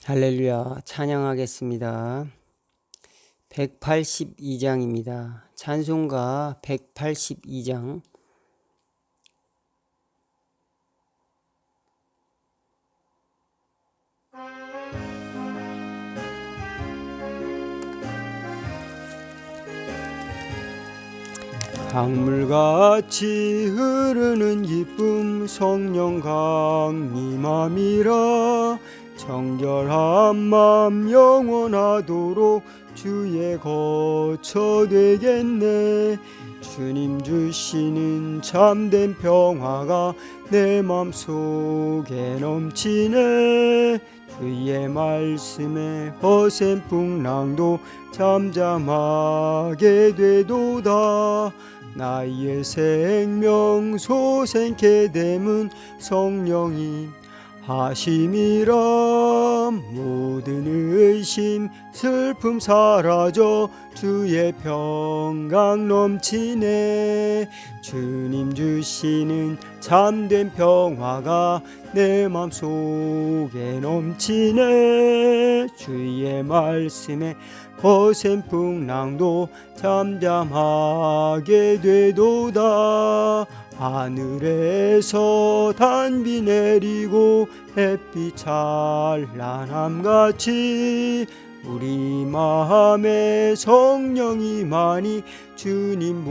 할렐루야, 찬양하겠습니다. 182장입니다. 찬송가 182장. 강물같이 흐르는 기쁨 성령 강림함이라. 정결한 맘 영원하도록 주의 거처 되겠네. 주님 주시는 참된 평화가 내 맘속에 넘치네. 주의 말씀에 거센 풍랑도 잠잠하게 되도다. 나의 생명 소생케 됨은 성령이 하심이라. 모든 의심 슬픔 사라져 주의 평강 넘치네. 주님 주시는 참된 평화가 내 맘속에 넘치네. 주의 말씀에 거센 풍랑도 잠잠하게 되도다. 하늘에서 단비 내리고 햇빛 찬란함같이 우리 마음에 성령이 많이 주님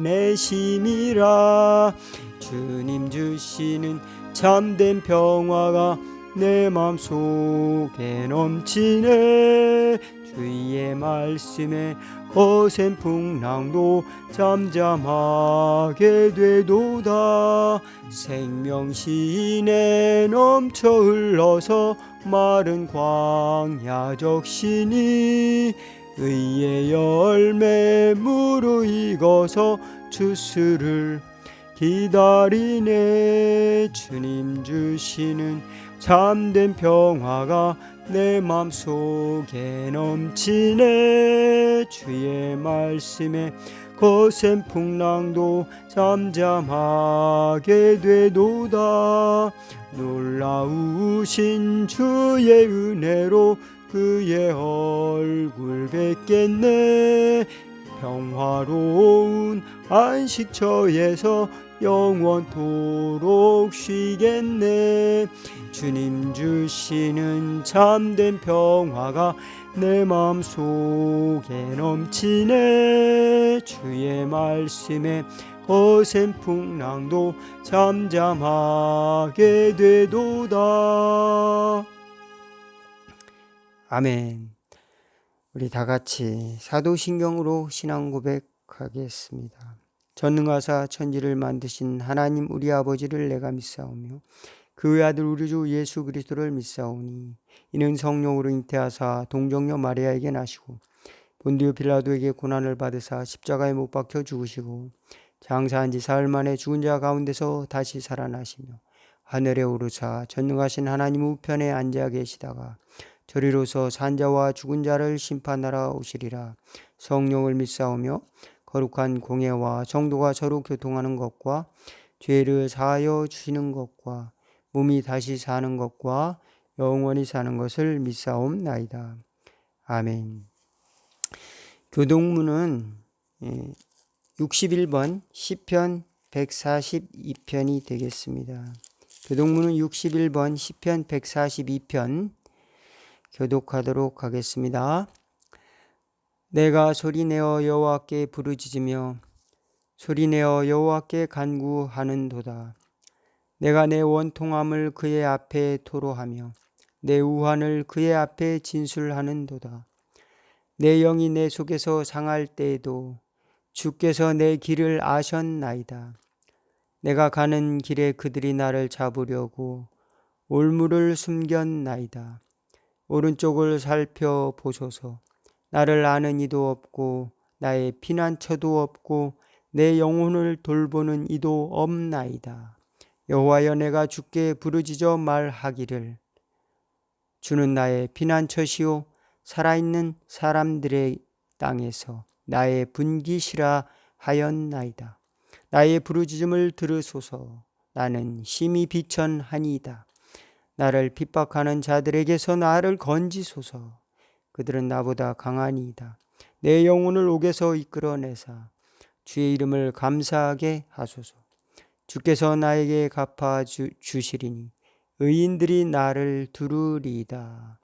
보내심이라. 주님 주시는 참된 평화가 내 맘속에 넘치네. 주의 말씀에 거센 풍랑도 잠잠하게 되도다. 생명신에 넘쳐 흘러서 마른 광야 적시니 의의 열매 무르익어서 주스를 기다리네. 주님 주시는 참된 평화가 내 맘속에 넘치네. 주의 말씀에 거센 풍랑도 잠잠하게 되도다. 놀라우신 주의 은혜로 그의 얼굴 뵙겠네. 평화로운 안식처에서 영원토록 쉬겠네. 주님 주시는 참된 평화가 내 마음속에 넘치네. 주의 말씀에 거센 풍랑도 잠잠하게 되도다. 아멘. 우리 다같이 사도신경으로 신앙 고백하겠습니다. 전능하사 천지를 만드신 하나님 우리 아버지를 내가 믿사오며 그의 아들 우리 주 예수 그리스도를 믿사오니 이는 성령으로 잉태하사 동정녀 마리아에게 나시고 본디오 빌라도에게 고난을 받으사 십자가에 못 박혀 죽으시고 장사한 지 사흘 만에 죽은 자 가운데서 다시 살아나시며 하늘에 오르사 전능하신 하나님 우편에 앉아 계시다가 저리로서 산자와 죽은 자를 심판하러 오시리라. 성령을 믿사오며 거룩한 공예와 정도가 서로 교통하는 것과 죄를 사하여 주시는 것과 몸이 다시 사는 것과 영원히 사는 것을 믿사옵나이다. 아멘. 교동문은 61번 시편 142편이 되겠습니다. 교동문은 61번 시편 142편 교독하도록 하겠습니다. 내가 소리내어 여호와께 부르짖으며 소리내어 여호와께 간구하는도다. 내가 내 원통함을 그의 앞에 토로하며 내 우환을 그의 앞에 진술하는도다. 내 영이 내 속에서 상할 때에도 주께서 내 길을 아셨나이다. 내가 가는 길에 그들이 나를 잡으려고 올무를 숨겼나이다. 오른쪽을 살펴보소서. 나를 아는 이도 없고 나의 피난처도 없고 내 영혼을 돌보는 이도 없나이다. 여호와여, 내가 주께 부르짖어 말하기를 주는 나의 피난처시요 살아있는 사람들의 땅에서 나의 분기시라 하였나이다. 나의 부르짖음을 들으소서. 나는 심히 비천하니이다. 나를 핍박하는 자들에게서 나를 건지소서. 그들은 나보다 강하니이다. 내 영혼을 옥에서 이끌어내사 주의 이름을 감사하게 하소서. 주께서 나에게 갚아 주시리니 의인들이 나를 두루리이다.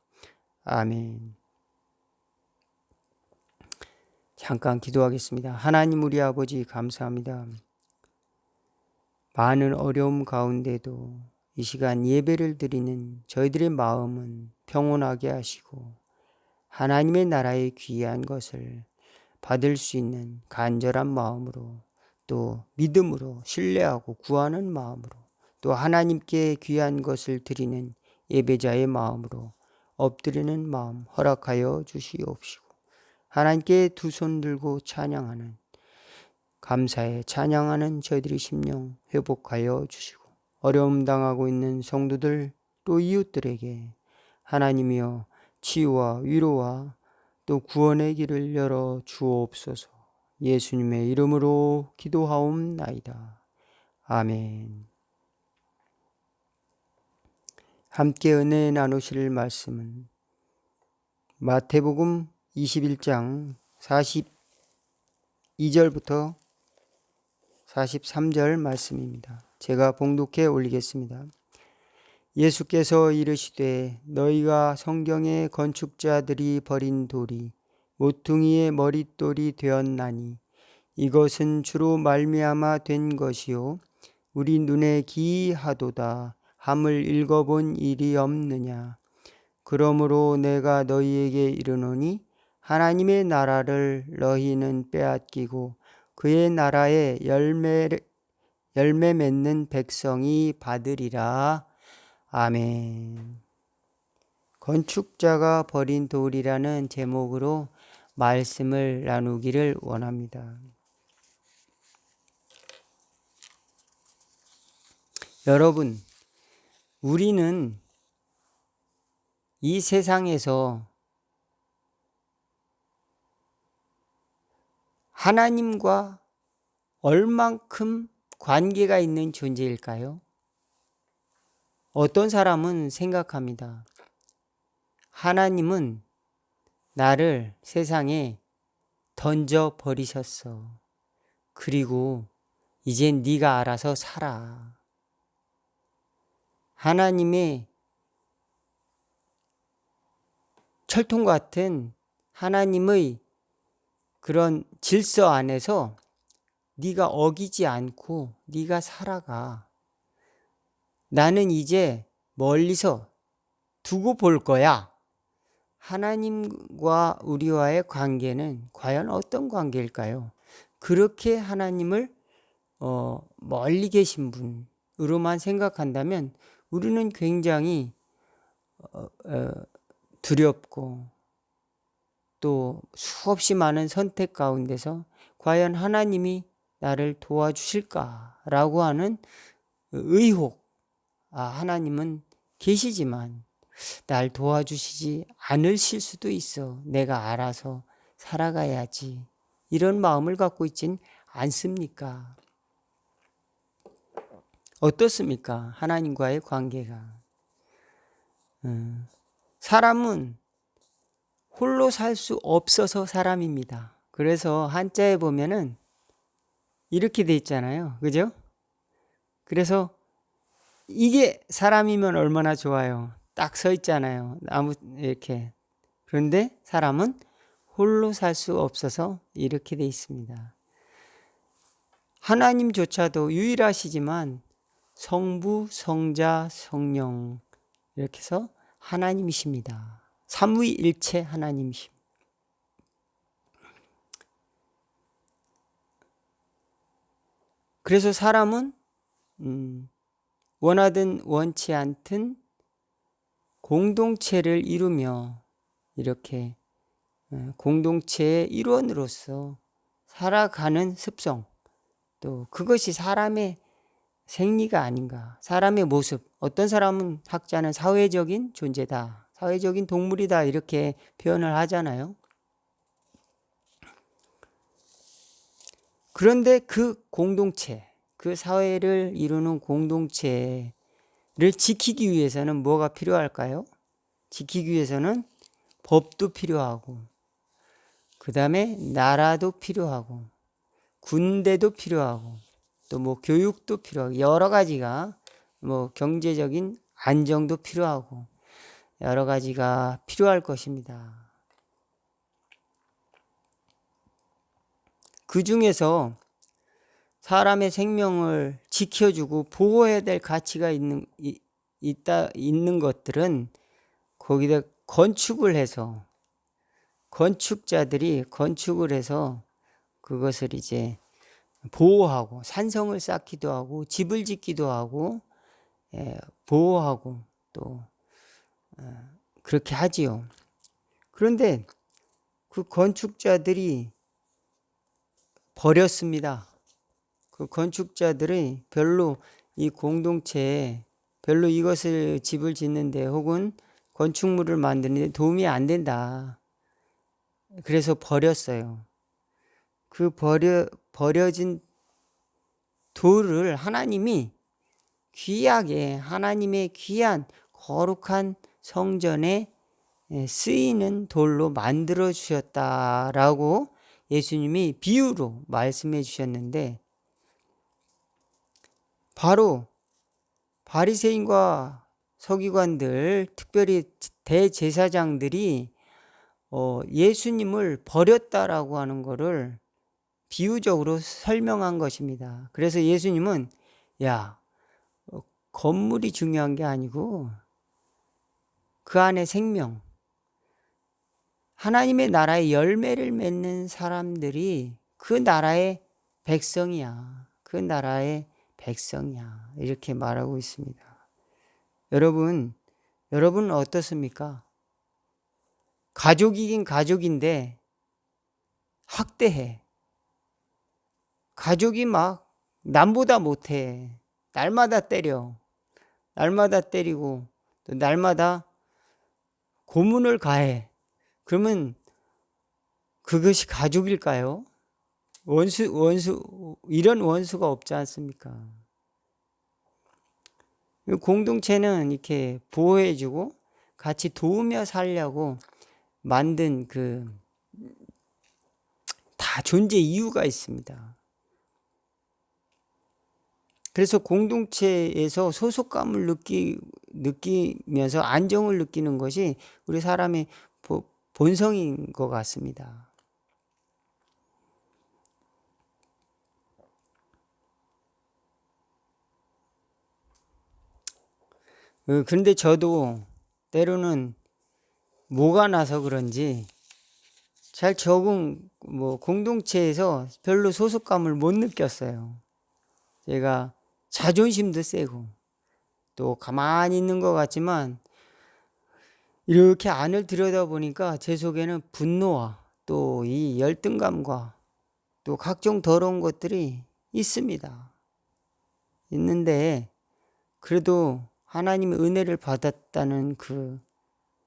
아멘. 잠깐 기도하겠습니다. 하나님 우리 아버지 감사합니다. 많은 어려움 가운데도 이 시간 예배를 드리는 저희들의 마음은 평온하게 하시고 하나님의 나라의 귀한 것을 받을 수 있는 간절한 마음으로 또 믿음으로 신뢰하고 구하는 마음으로 또 하나님께 귀한 것을 드리는 예배자의 마음으로 엎드리는 마음 허락하여 주시옵시고 하나님께 두 손 들고 찬양하는 감사에 찬양하는 저희들의 심령 회복하여 주시고 어려움 당하고 있는 성도들 또 이웃들에게 하나님이여 치유와 위로와 또 구원의 길을 열어 주옵소서. 예수님의 이름으로 기도하옵나이다. 아멘. 함께 은혜 나누실 말씀은 마태복음 21장 42절부터 43절 말씀입니다. 제가 봉독해 올리겠습니다. 예수께서 이르시되 너희가 성경의 건축자들이 버린 돌이 모퉁이의 머릿돌이 되었나니 이것은 주로 말미암아 된 것이요 우리 눈에 기이하도다 함을 읽어본 일이 없느냐. 그러므로 내가 너희에게 이르노니 하나님의 나라를 너희는 빼앗기고 그의 나라에 열매 맺는 백성이 받으리라. 아멘. 건축자가 버린 돌이라는 제목으로 말씀을 나누기를 원합니다. 여러분, 우리는 이 세상에서 하나님과 얼만큼 관계가 있는 존재일까요? 어떤 사람은 생각합니다. 하나님은 나를 세상에 던져 버리셨어. 그리고 이젠 네가 알아서 살아. 하나님의 철통 같은 하나님의 그런 질서 안에서 네가 어기지 않고 네가 살아가. 나는 이제 멀리서 두고 볼 거야. 하나님과 우리와의 관계는 과연 어떤 관계일까요? 그렇게 하나님을 멀리 계신 분으로만 생각한다면 우리는 굉장히 두렵고 또 수없이 많은 선택 가운데서 과연 하나님이 나를 도와주실까라고 하는 의혹. 하나님은 계시지만 날 도와주시지 않으실 수도 있어. 내가 알아서 살아가야지. 이런 마음을 갖고 있진 않습니까? 어떻습니까? 하나님과의 관계가. 사람은 홀로 살 수 없어서 사람입니다. 그래서 한자에 보면은 이렇게 돼 있잖아요. 그죠? 그래서 이게 사람이면 얼마나 좋아요. 딱 서 있잖아요. 이렇게. 그런데 사람은 홀로 살 수 없어서 이렇게 돼 있습니다. 하나님조차도 유일하시지만 성부, 성자, 성령 이렇게 해서 하나님이십니다. 삼위일체 하나님이십니다. 그래서 사람은 원하든 원치 않든 공동체를 이루며 이렇게 공동체의 일원으로서 살아가는 습성, 또 그것이 사람의 생리가 아닌가. 사람의 모습. 어떤 사람은 학자는 사회적인 존재다, 사회적인 동물이다 이렇게 표현을 하잖아요. 그런데 그 공동체, 그 사회를 이루는 공동체에 지키기 위해서는 뭐가 필요할까요? 지키기 위해서는 법도 필요하고, 그 다음에 나라도 필요하고, 군대도 필요하고, 또 뭐 교육도 필요하고, 여러 가지가 뭐 경제적인 안정도 필요하고, 여러 가지가 필요할 것입니다. 그 중에서 사람의 생명을 지켜주고 보호해야 될 가치가 있는 것들은 거기다 건축을 해서, 건축자들이 건축을 해서 그것을 이제 보호하고 산성을 쌓기도 하고 집을 짓기도 하고 보호하고 또 그렇게 하지요. 그런데 그 건축자들이 버렸습니다. 그 건축자들이 별로 이 공동체에 별로 이것을 집을 짓는데 혹은 건축물을 만드는데 도움이 안 된다. 그래서 버렸어요. 그 버려진 돌을 하나님이 귀하게 하나님의 귀한 거룩한 성전에 쓰이는 돌로 만들어 주셨다라고 예수님이 비유로 말씀해 주셨는데, 바로 바리새인과 서기관들, 특별히 대제사장들이 예수님을 버렸다라고 하는 것을 비유적으로 설명한 것입니다. 그래서 예수님은 건물이 중요한 게 아니고 그 안에 생명, 하나님의 나라의 열매를 맺는 사람들이 그 나라의 백성이야. 그 나라의 백성이야. 이렇게 말하고 있습니다. 여러분은 어떻습니까? 가족이긴 가족인데 학대해. 가족이 막 남보다 못해. 날마다 때려. 날마다 때리고 또 날마다 고문을 가해. 그러면 그것이 가족일까요? 이런 원수가 없지 않습니까? 공동체는 이렇게 보호해주고 같이 도우며 살려고 만든 다 존재 이유가 있습니다. 그래서 공동체에서 소속감을 느끼면서 안정을 느끼는 것이 우리 사람의 본성인 것 같습니다. 그런데 저도 때로는 뭐가 나서 그런지 잘 공동체에서 별로 소속감을 못 느꼈어요. 제가 자존심도 세고 또 가만히 있는 것 같지만 이렇게 안을 들여다보니까 제 속에는 분노와 또 이 열등감과 또 각종 더러운 것들이 있습니다. 있는데 그래도 하나님의 은혜를 받았다는 그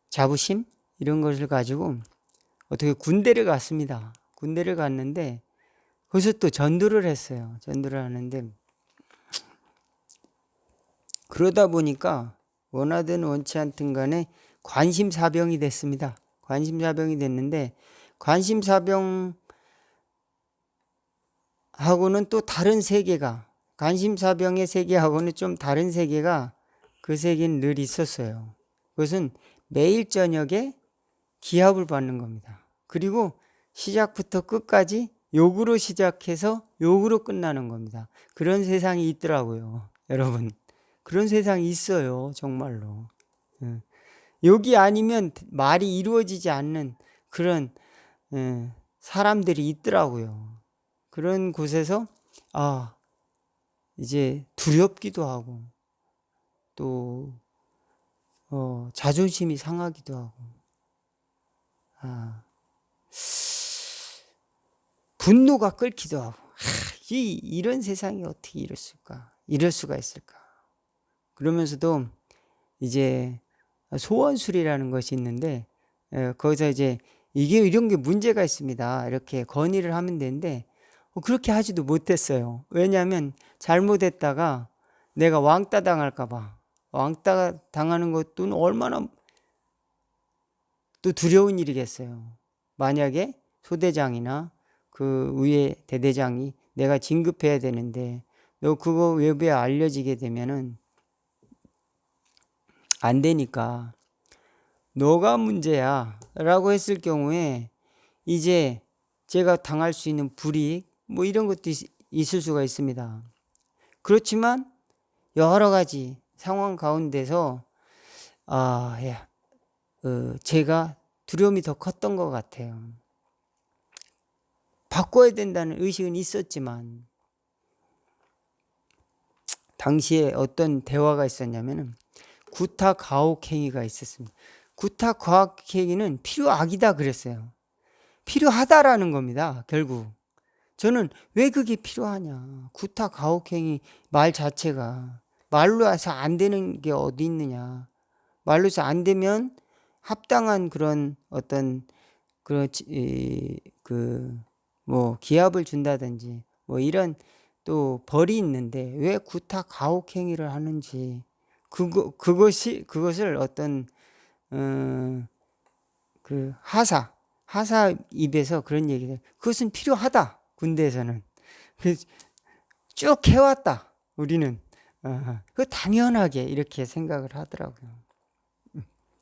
자부심 이런 것을 가지고 어떻게 군대를 갔습니다. 군대를 갔는데 거기서 또 전도를 했어요. 전도를 하는데 그러다 보니까 원하든 원치 않든 간에 관심사병이 됐습니다. 관심사병이 됐는데 관심사병하고는 또 다른 세계가, 관심사병의 세계하고는 좀 다른 세계가, 그 세계는 늘 있었어요. 그것은 매일 저녁에 기합을 받는 겁니다. 그리고 시작부터 끝까지 욕으로 시작해서 욕으로 끝나는 겁니다. 그런 세상이 있더라고요. 여러분, 그런 세상이 있어요. 정말로. 욕이 아니면 말이 이루어지지 않는 그런 사람들이 있더라고요. 그런 곳에서 이제 두렵기도 하고 또 자존심이 상하기도 하고 분노가 끓기도 하고 이런 세상이 어떻게 이럴 수가 있을까. 그러면서도 이제 소원술이라는 것이 있는데 거기서 이제 이런 게 문제가 있습니다. 이렇게 건의를 하면 되는데 그렇게 하지도 못했어요. 왜냐하면 잘못했다가 내가 왕따 당할까 봐 왕따 당하는 것도 얼마나 또 두려운 일이겠어요. 만약에 소대장이나 그 위에 대대장이 내가 진급해야 되는데 너 그거 외부에 알려지게 되면은 안 되니까 너가 문제야 라고 했을 경우에 이제 제가 당할 수 있는 불이익 뭐 이런 것도 있을 수가 있습니다. 그렇지만 여러 가지 상황 가운데서 제가 두려움이 더 컸던 것 같아요. 바꿔야 된다는 의식은 있었지만 당시에 어떤 대화가 있었냐면은 구타 가혹행위가 있었습니다. 구타 가혹행위는 필요악이다 그랬어요. 필요하다라는 겁니다. 결국 저는 왜 그게 필요하냐. 구타 가혹행위 말 자체가 말로 해서 안 되는 게 어디 있느냐. 말로 해서 안 되면 합당한 그런 어떤 그런 뭐 기합을 준다든지 뭐 이런 또 벌이 있는데 왜 구타 가혹행위를 하는지 그것을 어떤 그 하사 입에서 그런 얘기를 그것은 필요하다 군대에서는 쭉 해왔다 우리는 그 당연하게 이렇게 생각을 하더라고요.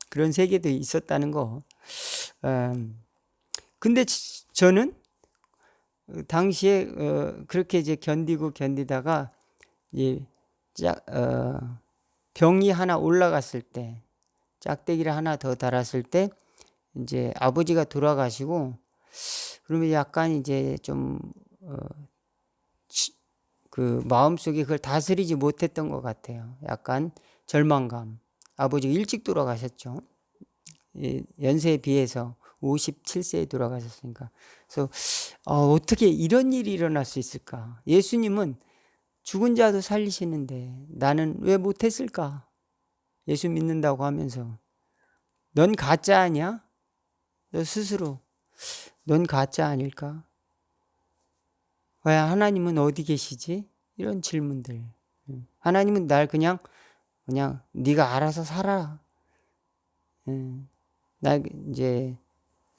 그런 세계도 있었다는 거. 근데 저는 당시에 그렇게 이제 견디다가 이제 병이 하나 올라갔을 때 짝대기를 하나 더 달았을 때 이제 아버지가 돌아가시고 그러면 약간 이제 좀 그 마음속에 그걸 다스리지 못했던 것 같아요. 약간 절망감. 아버지가 일찍 돌아가셨죠. 연세에 비해서 57세에 돌아가셨으니까. 그래서 어떻게 이런 일이 일어날 수 있을까? 예수님은 죽은 자도 살리시는데 나는 왜 못했을까? 예수 믿는다고 하면서 넌 가짜 아니야? 너 스스로 넌 가짜 아닐까? 왜 하나님은 어디 계시지? 이런 질문들. 하나님은 날 그냥 네가 알아서 살아. 나 이제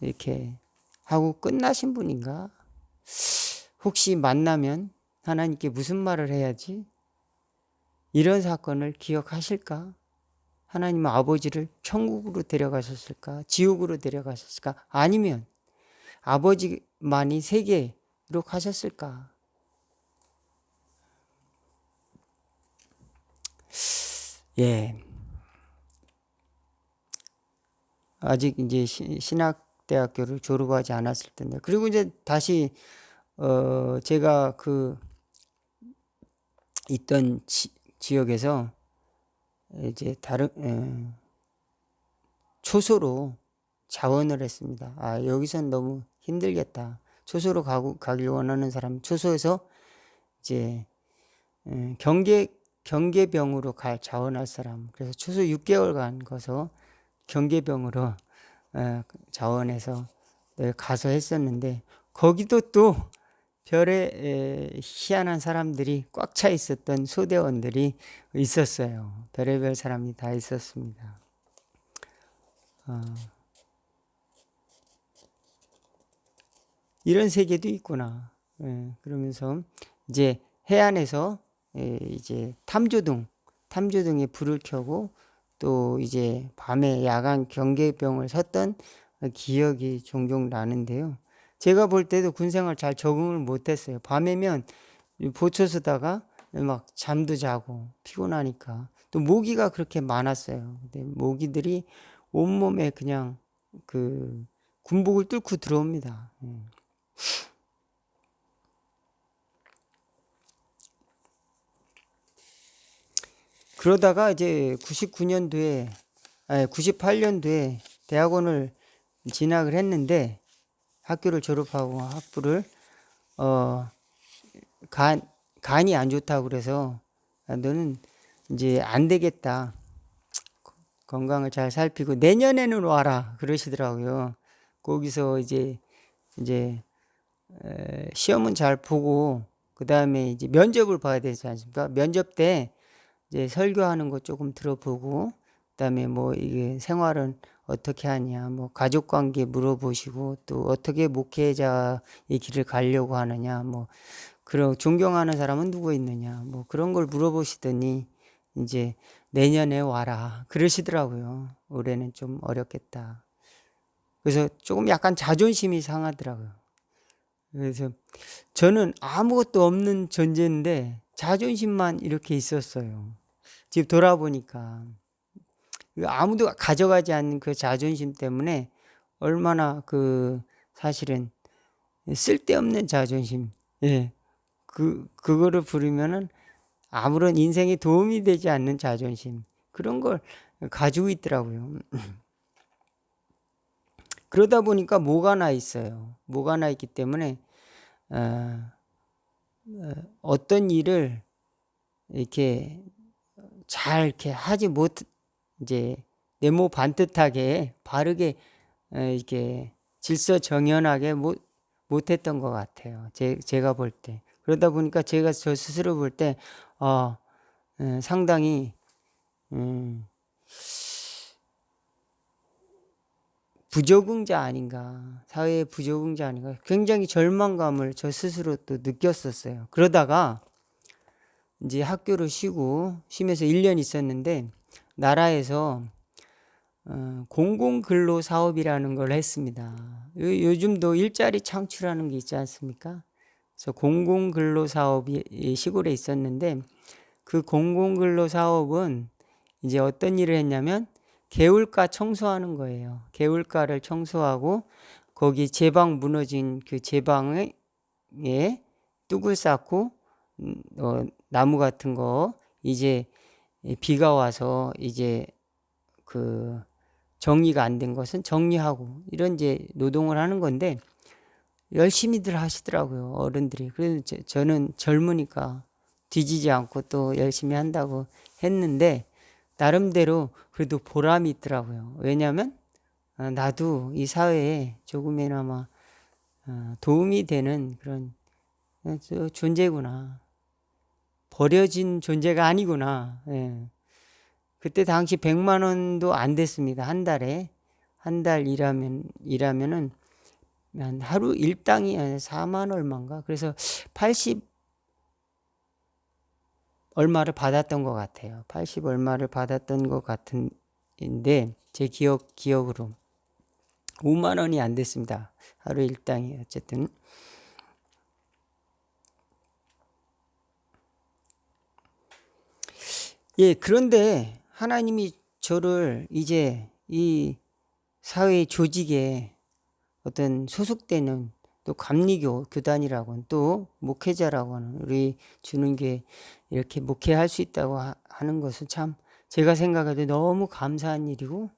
이렇게 하고 끝나신 분인가? 혹시 만나면 하나님께 무슨 말을 해야지? 이런 사건을 기억하실까? 하나님은 아버지를 천국으로 데려가셨을까? 지옥으로 데려가셨을까? 아니면 아버지만이 세계로 가셨을까? 예. 아직 이제 신학대학교를 졸업하지 않았을 텐데. 그리고 이제 다시, 제가 그 있던 지역에서 이제 다른, 초소로 자원을 했습니다. 여기선 너무 힘들겠다. 초소로 가길 원하는 사람, 초소에서 이제, 경계병으로 자원할 사람. 그래서 초소 6개월간 가서 경계병으로 자원해서 가서 했었는데 거기도 또 별의 희한한 사람들이 꽉 차 있었던 소대원들이 있었어요. 별의별 사람이 다 있었습니다. 이런 세계도 있구나. 그러면서 이제 해안에서 이제 탐조등에 불을 켜고 또 이제 밤에 야간 경계병을 섰던 기억이 종종 나는데요. 제가 볼 때도 군생활 잘 적응을 못했어요. 밤에면 보초 서다가 막 잠도 자고 피곤하니까 또 모기가 그렇게 많았어요. 근데 모기들이 온몸에 그냥 그 군복을 뚫고 들어옵니다. 그러다가 이제 98년도에 대학원을 진학을 했는데 학교를 졸업하고 학부를 간이 안 좋다고 그래서 너는 이제 안 되겠다. 건강을 잘 살피고 내년에는 와라 그러시더라고요. 거기서 이제 시험은 잘 보고 그 다음에 이제 면접을 봐야 되지 않습니까? 면접 때 이제 설교하는 거 조금 들어보고, 그다음에 뭐 이게 생활은 어떻게 하냐, 뭐 가족 관계 물어보시고, 또 어떻게 목회자의 길을 가려고 하느냐, 뭐 그런 존경하는 사람은 누구 있느냐, 뭐 그런 걸 물어보시더니 이제 내년에 와라 그러시더라고요. 올해는 좀 어렵겠다. 그래서 조금 약간 자존심이 상하더라고요. 그래서 저는 아무것도 없는 존재인데 자존심만 이렇게 있었어요. 지금 돌아보니까 아무도 가져가지 않는 그 자존심 때문에 얼마나 그 사실은 쓸데없는 자존심, 예, 그거를 부르면은 아무런 인생에 도움이 되지 않는 자존심, 그런 걸 가지고 있더라고요. 그러다 보니까 뭐가 나 있어요. 뭐가 나 있기 때문에 어떤 일을 이렇게 잘 이렇게 하지 못, 이제 네모 반듯하게 바르게 이렇게 질서정연하게 못했던 것 같아요. 제가 볼 때. 그러다 보니까 제가 저 스스로 볼 때 상당히 부적응자 아닌가, 사회의 부적응자 아닌가, 굉장히 절망감을 저 스스로 또 느꼈었어요. 그러다가 이제 학교를 쉬면서 1년 있었는데 나라에서 공공근로사업이라는 걸 했습니다. 요즘도 일자리 창출하는 게 있지 않습니까? 그래서 공공근로사업이 시골에 있었는데 그 공공근로사업은 이제 어떤 일을 했냐면 개울가 청소하는 거예요. 개울가를 청소하고 거기 제방 무너진 그 제방에 뚝을 쌓고 나무 같은 거 이제 비가 와서 이제 그 정리가 안 된 것은 정리하고 이런 이제 노동을 하는 건데 열심히들 하시더라고요, 어른들이. 그래서 저는 젊으니까 뒤지지 않고 또 열심히 한다고 했는데 나름대로 그래도 보람이 있더라고요. 왜냐하면 나도 이 사회에 조금이나마 도움이 되는 그런 존재구나. 버려진 존재가 아니구나. 예. 그때 당시 100만 원도 안 됐습니다. 한 달에. 한 달 일하면은 한 하루 일당이 4만 얼마인가? 그래서 80 얼마를 받았던 것 같아요. 80 얼마를 받았던 것 같은데 제 기억으로 5만 원이 안 됐습니다. 하루 일당이 어쨌든. 예, 그런데 하나님이 저를 이제 이 사회 조직에 어떤 소속되는 또 감리교 교단이라고는 또 목회자라고는 우리 주는 게 이렇게 목회할 수 있다고 하는 것은 참 제가 생각할 때 너무 감사한 일이고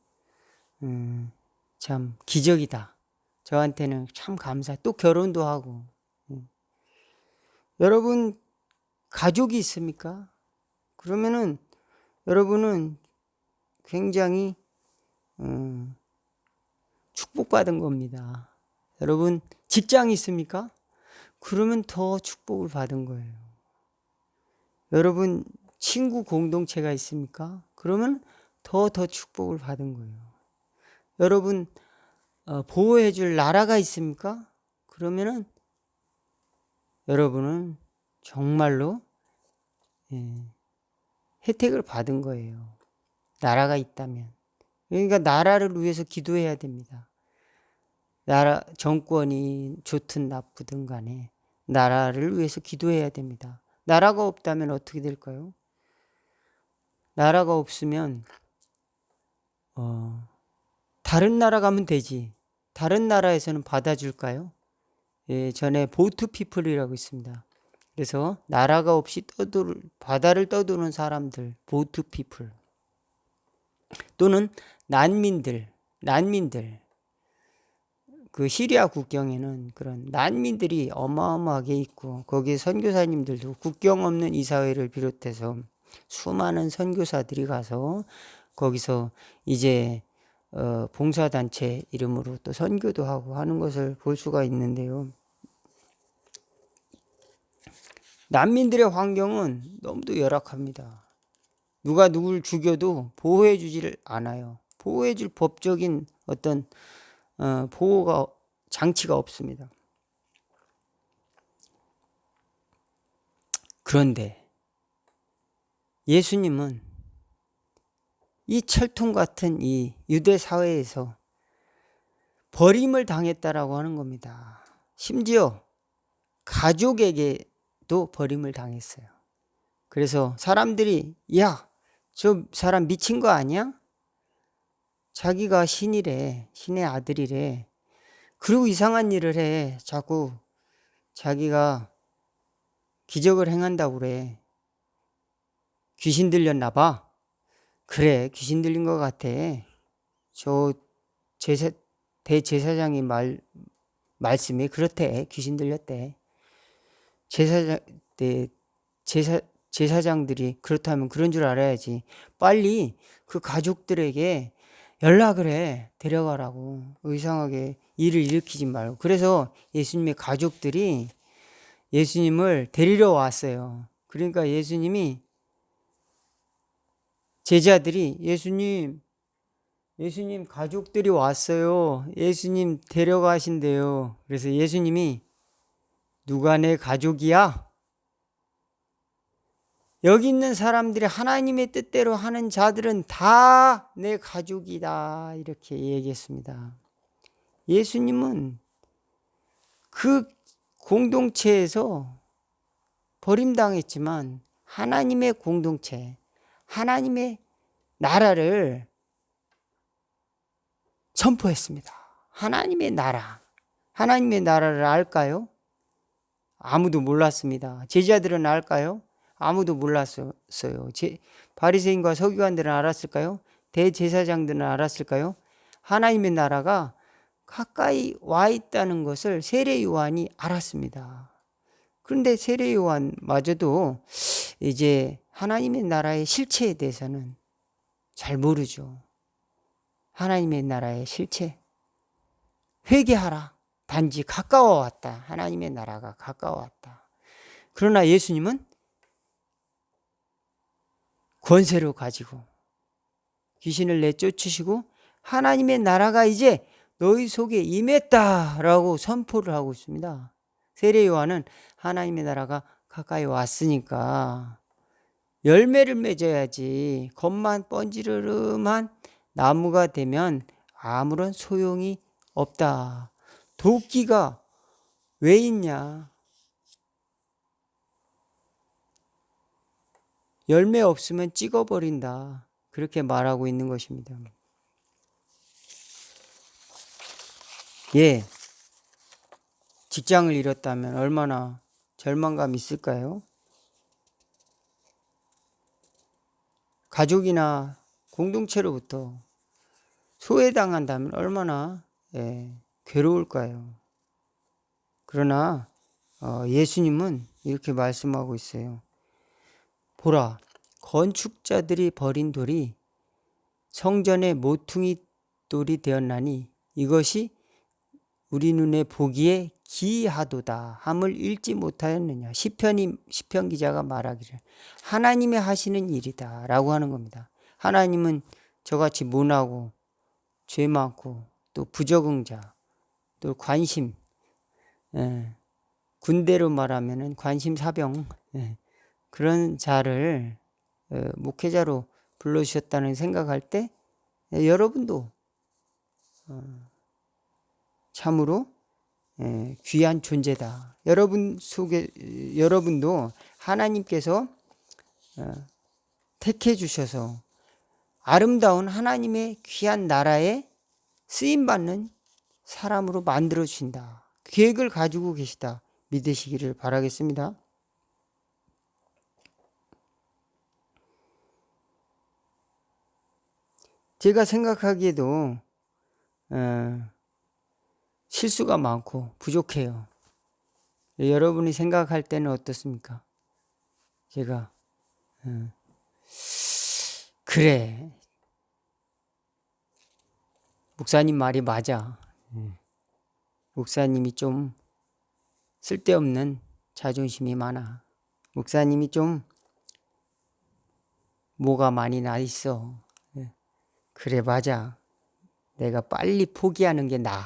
참 기적이다. 저한테는 참 감사. 또 결혼도 하고. 여러분 가족이 있습니까? 그러면은 여러분은 굉장히 축복받은 겁니다. 여러분 직장이 있습니까? 그러면 더 축복을 받은 거예요. 여러분 친구 공동체가 있습니까? 그러면 더 축복을 받은 거예요. 여러분 보호해 줄 나라가 있습니까? 그러면은 여러분은 정말로 혜택을 받은 거예요. 나라가 있다면. 그러니까 나라를 위해서 기도해야 됩니다. 나라 정권이 좋든 나쁘든 간에 나라를 위해서 기도해야 됩니다. 나라가 없다면 어떻게 될까요? 나라가 없으면 다른 나라 가면 되지. 다른 나라에서는 받아줄까요? 예, 전에 보트 피플이라고 있습니다. 그래서 나라가 없이 바다를 떠도는 사람들, 보트 피플. 또는 난민들. 그 시리아 국경에는 그런 난민들이 어마어마하게 있고 거기에 선교사님들도 국경 없는 이사회를 비롯해서 수많은 선교사들이 가서 거기서 이제 봉사단체 이름으로 또 선교도 하고 하는 것을 볼 수가 있는데요. 난민들의 환경은 너무도 열악합니다. 누가 누굴 죽여도 보호해 주지를 않아요. 보호해 줄 법적인 어떤 보호가 장치가 없습니다. 그런데 예수님은 이 철통 같은 이 유대 사회에서 버림을 당했다라고 하는 겁니다. 심지어 가족에게도 버림을 당했어요. 그래서 사람들이 야, 저 사람 미친 거 아니야? 자기가 신이래, 신의 아들이래. 그리고 이상한 일을 해. 자꾸 자기가 기적을 행한다고 그래. 귀신 들렸나 봐. 그래, 귀신 들린 것 같아. 저 대제사장이 말씀에 그렇대. 귀신 들렸대. 제사장, 제사장들이 그렇다면 그런 줄 알아야지. 빨리 그 가족들에게 연락을 해. 데려가라고. 이상하게 일을 일으키지 말고. 그래서 예수님의 가족들이 예수님을 데리러 왔어요. 그러니까 예수님이 제자들이 예수님 가족들이 왔어요. 예수님 데려가신대요. 그래서 예수님이 누가 내 가족이야? 여기 있는 사람들이 하나님의 뜻대로 하는 자들은 다 내 가족이다. 이렇게 얘기했습니다. 예수님은 그 공동체에서 버림당했지만 하나님의 공동체, 하나님의 나라를 선포했습니다. 하나님의 나라. 하나님의 나라를 알까요? 아무도 몰랐습니다. 제자들은 알까요? 아무도 몰랐어요. 바리새인과 서기관들은 알았을까요? 대제사장들은 알았을까요? 하나님의 나라가 가까이 와 있다는 것을 세례 요한이 알았습니다. 그런데 세례 요한마저도 이제 하나님의 나라의 실체에 대해서는 잘 모르죠. 하나님의 나라의 실체. 회개하라. 단지 가까워 왔다. 하나님의 나라가 가까워 왔다. 그러나 예수님은 권세를 가지고 귀신을 내쫓으시고 하나님의 나라가 이제 너희 속에 임했다라고 선포를 하고 있습니다. 세례 요한은 하나님의 나라가 가까이 왔으니까 열매를 맺어야지 겉만 번지르르한 나무가 되면 아무런 소용이 없다. 도끼가 왜 있냐? 열매 없으면 찍어버린다. 그렇게 말하고 있는 것입니다. 예, 직장을 잃었다면 얼마나 절망감 있을까요? 가족이나 공동체로부터 소외당한다면 얼마나 괴로울까요? 그러나 예수님은 이렇게 말씀하고 있어요. 보라, 건축자들이 버린 돌이 성전의 모퉁이 돌이 되었나니 이것이 우리 눈에 보기에 기이하도다 함을 읽지 못하였느냐. 시편 기자가 말하기를 하나님이 하시는 일이다 라고 하는 겁니다. 하나님은 저같이 모나고 죄 많고 또 부적응자 또 관심, 군대로 말하면 관심사병, 그런 자를 목회자로 불러주셨다는 생각할 때 여러분도 참으로 귀한 존재다. 여러분도 하나님께서 택해 주셔서 아름다운 하나님의 귀한 나라에 쓰임받는 사람으로 만들어 주신다. 계획을 가지고 계시다. 믿으시기를 바라겠습니다. 제가 생각하기에도 실수가 많고 부족해요. 여러분이 생각할 때는 어떻습니까? 제가 그래, 목사님 말이 맞아. 목사님이 좀 쓸데없는 자존심이 많아. 목사님이 좀 뭐가 많이 나 있어. 그래, 맞아. 내가 빨리 포기하는 게 나아.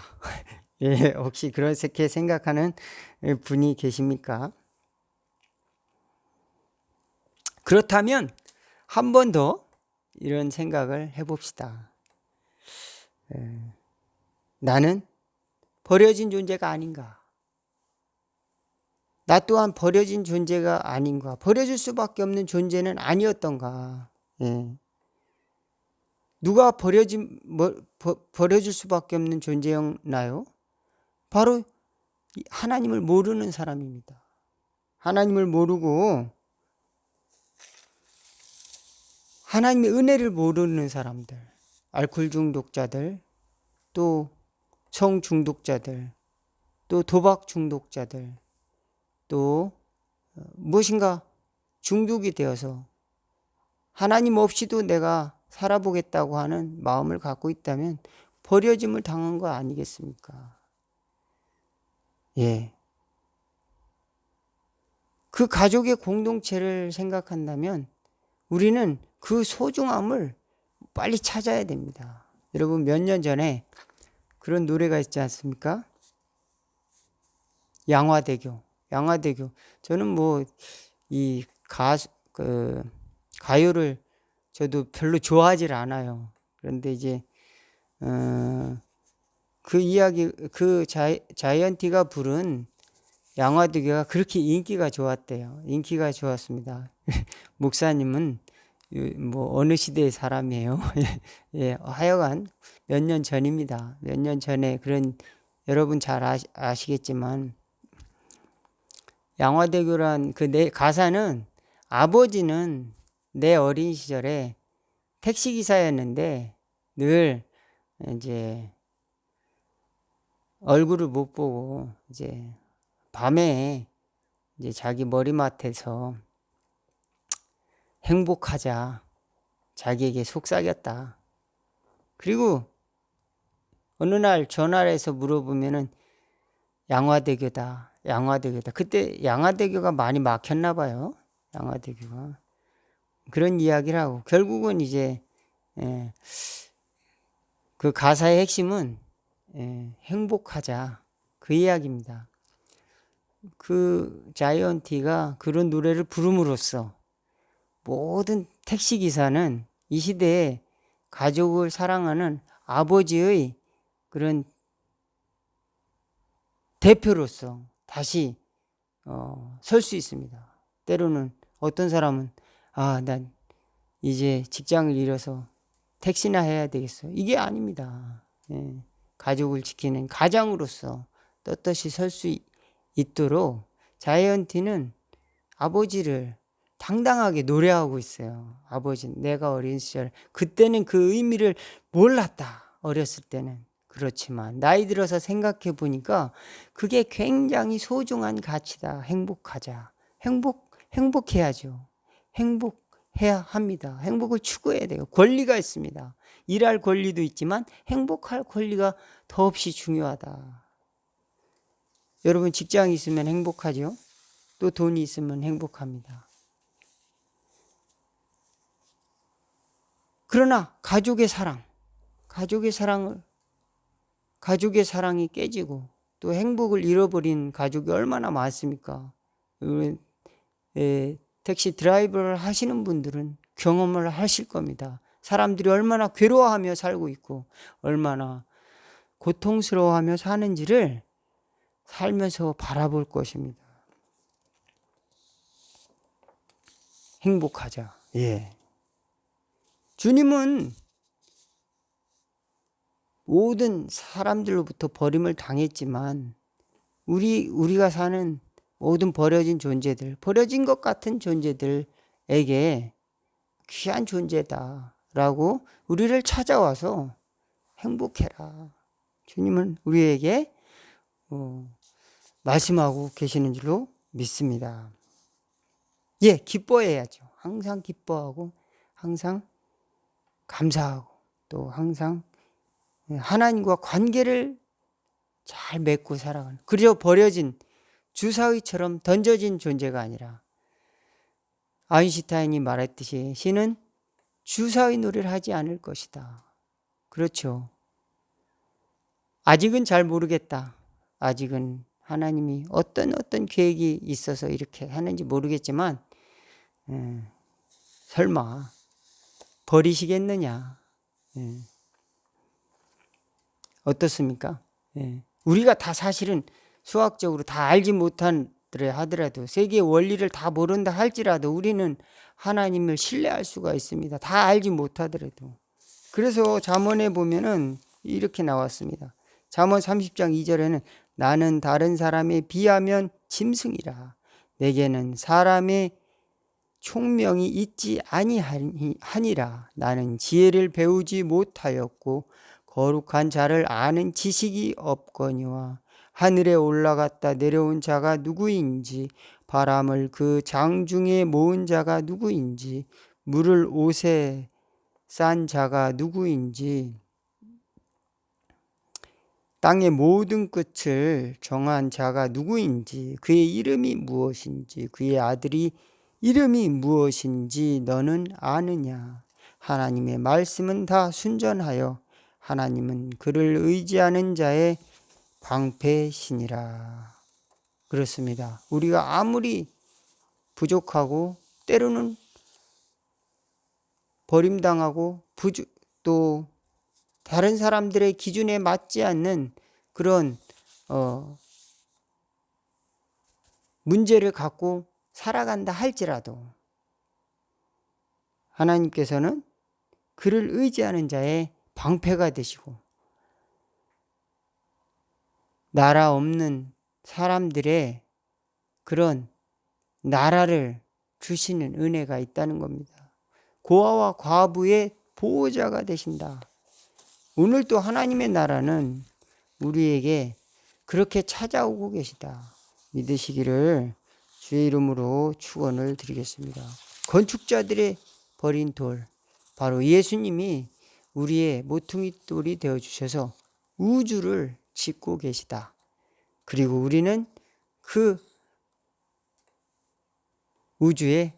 예, 혹시 그렇게 생각하는 분이 계십니까? 그렇다면 한 번 더 이런 생각을 해봅시다. 나는 버려진 존재가 아닌가? 나 또한 버려진 존재가 아닌가? 버려질 수밖에 없는 존재는 아니었던가? 예. 누가 버려질 수밖에 없는 존재였나요? 바로 하나님을 모르는 사람입니다. 하나님을 모르고 하나님의 은혜를 모르는 사람들, 알코올 중독자들, 또 성 중독자들, 또 도박 중독자들, 또 무엇인가 중독이 되어서 하나님 없이도 내가 살아보겠다고 하는 마음을 갖고 있다면 버려짐을 당한 거 아니겠습니까? 예. 그 가족의 공동체를 생각한다면 우리는 그 소중함을 빨리 찾아야 됩니다. 여러분, 몇 년 전에 그런 노래가 있지 않습니까? 양화대교. 저는 뭐 이 가요를 저도 별로 좋아하질 않아요. 그런데 이제 그 이야기, 자이언티가 부른 양화대교가 그렇게 인기가 좋았대요. 인기가 좋았습니다. 목사님은 뭐 어느 시대의 사람이에요? 예, 하여간 몇 년 전입니다. 몇 년 전에 그런, 여러분 잘 아시겠지만 양화대교란 그 내 가사는, 아버지는 내 어린 시절에 택시기사였는데 늘 이제 얼굴을 못 보고 이제 밤에 이제 자기 머리맡에서 행복하자 자기에게 속삭였다. 그리고 어느 날 전화를 해서 물어보면은 양화대교다. 그때 양화대교가 많이 막혔나 봐요. 양화대교가. 그런 이야기를 하고 결국은 이제 그 가사의 핵심은 행복하자, 그 이야기입니다. 그 자이언티가 그런 노래를 부름으로써 모든 택시기사는 이 시대에 가족을 사랑하는 아버지의 그런 대표로서 다시 설 수 있습니다. 때로는 어떤 사람은 난 이제 직장을 잃어서 택시나 해야 되겠어. 이게 아닙니다. 예. 가족을 지키는 가장으로서 떳떳이 설 수 있도록 자이언티는 아버지를 당당하게 노래하고 있어요. 아버지, 내가 어린 시절, 그때는 그 의미를 몰랐다. 어렸을 때는. 그렇지만 나이 들어서 생각해 보니까 그게 굉장히 소중한 가치다. 행복하자. 행복해야죠. 행복해야 합니다. 행복을 추구해야 돼요. 권리가 있습니다. 일할 권리도 있지만 행복할 권리가 더없이 중요하다. 여러분, 직장이 있으면 행복하죠? 또 돈이 있으면 행복합니다. 그러나 가족의 사랑이 깨지고 또 행복을 잃어버린 가족이 얼마나 많습니까? 택시 드라이버를 하시는 분들은 경험을 하실 겁니다. 사람들이 얼마나 괴로워하며 살고 있고 얼마나 고통스러워하며 사는지를 살면서 바라볼 것입니다. 행복하자. 예. 주님은 모든 사람들로부터 버림을 당했지만 우리가 사는 모든 버려진 존재들, 버려진 것 같은 존재들에게 귀한 존재다라고 우리를 찾아와서 행복해라. 주님은 우리에게 말씀하고 계시는 줄로 믿습니다. 예, 기뻐해야죠. 항상 기뻐하고 항상 감사하고 또 항상 하나님과 관계를 잘 맺고 살아가는, 그저 버려진 주사위처럼 던져진 존재가 아니라 아인슈타인이 말했듯이 신은 주사의 노래를 하지 않을 것이다. 그렇죠. 아직은 잘 모르겠다. 아직은 하나님이 어떤 계획이 있어서 이렇게 하는지 모르겠지만 설마 버리시겠느냐. 어떻습니까? 우리가 다 사실은 수학적으로 다 알지 못한 하더라도 세계의 원리를 다 모른다 할지라도 우리는 하나님을 신뢰할 수가 있습니다. 다 알지 못하더라도. 그래서 잠언에 보면은 이렇게 나왔습니다. 잠언 30장 2절에는 나는 다른 사람에 비하면 짐승이라 내게는 사람의 총명이 있지 아니하니라. 나는 지혜를 배우지 못하였고 거룩한 자를 아는 지식이 없거니와 하늘에 올라갔다 내려온 자가 누구인지 바람을 그 장중에 모은 자가 누구인지 물을 옷에 싼 자가 누구인지 땅의 모든 끝을 정한 자가 누구인지 그의 이름이 무엇인지 그의 아들이 이름이 무엇인지 너는 아느냐. 하나님의 말씀은 다 순전하여 하나님은 그를 의지하는 자의 방패시니라. 그렇습니다. 우리가 아무리 부족하고 때로는 버림당하고 또 다른 사람들의 기준에 맞지 않는 그런 문제를 갖고 살아간다 할지라도 하나님께서는 그를 의지하는 자의 방패가 되시고 나라 없는 사람들의 그런 나라를 주시는 은혜가 있다는 겁니다. 고아와 과부의 보호자가 되신다. 오늘 또 하나님의 나라는 우리에게 그렇게 찾아오고 계시다. 믿으시기를 주의 이름으로 축원을 드리겠습니다. 건축자들의 버린 돌, 바로 예수님이 우리의 모퉁이 돌이 되어주셔서 우주를 짓고 계시다. 그리고 우리는 그 우주의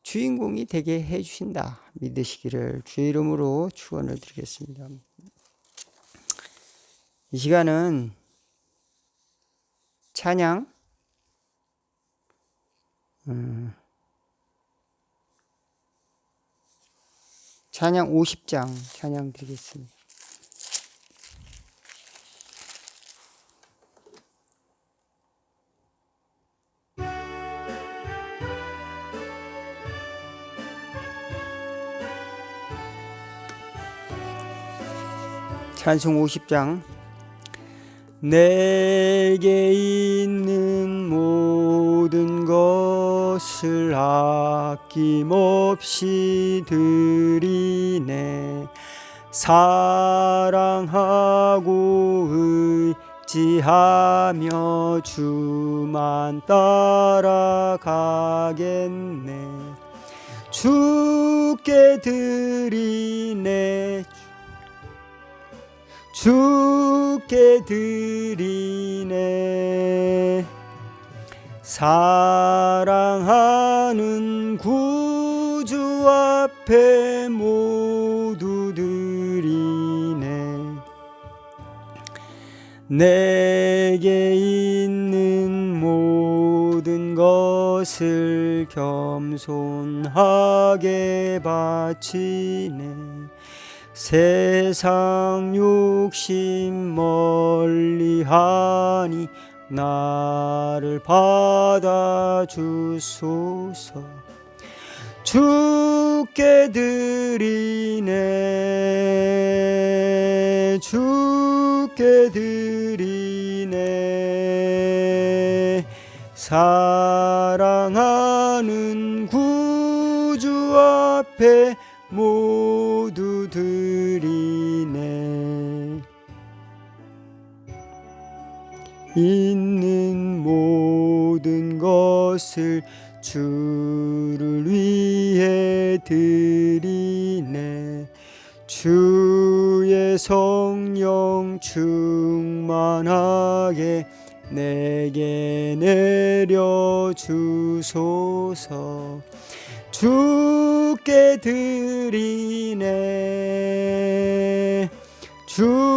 주인공이 되게 해주신다. 믿으시기를 주의 이름으로 축원을 드리겠습니다. 이 시간은 찬양 찬양 50장 찬양 드리겠습니다. 찬송 50장. 내게 있는 모든 것을 아낌없이 드리네. 사랑하고 의지하며 주만 따라가겠네. 주께 드리네. 주께 드리네. 사랑하는 구주 앞에 모두 드리네. 내게 있는 모든 것을 겸손하게 바치네. 세상 욕심 멀리하니 나를 받아주소서. 주께 드리네. 주께 드리네. 사랑하는 구주 앞에 모두 드리네. 있는 모든 것을 주를 위해 드리네. 주의 성령 충만하게 내게 내려주소서. 주 주께 드리네. 주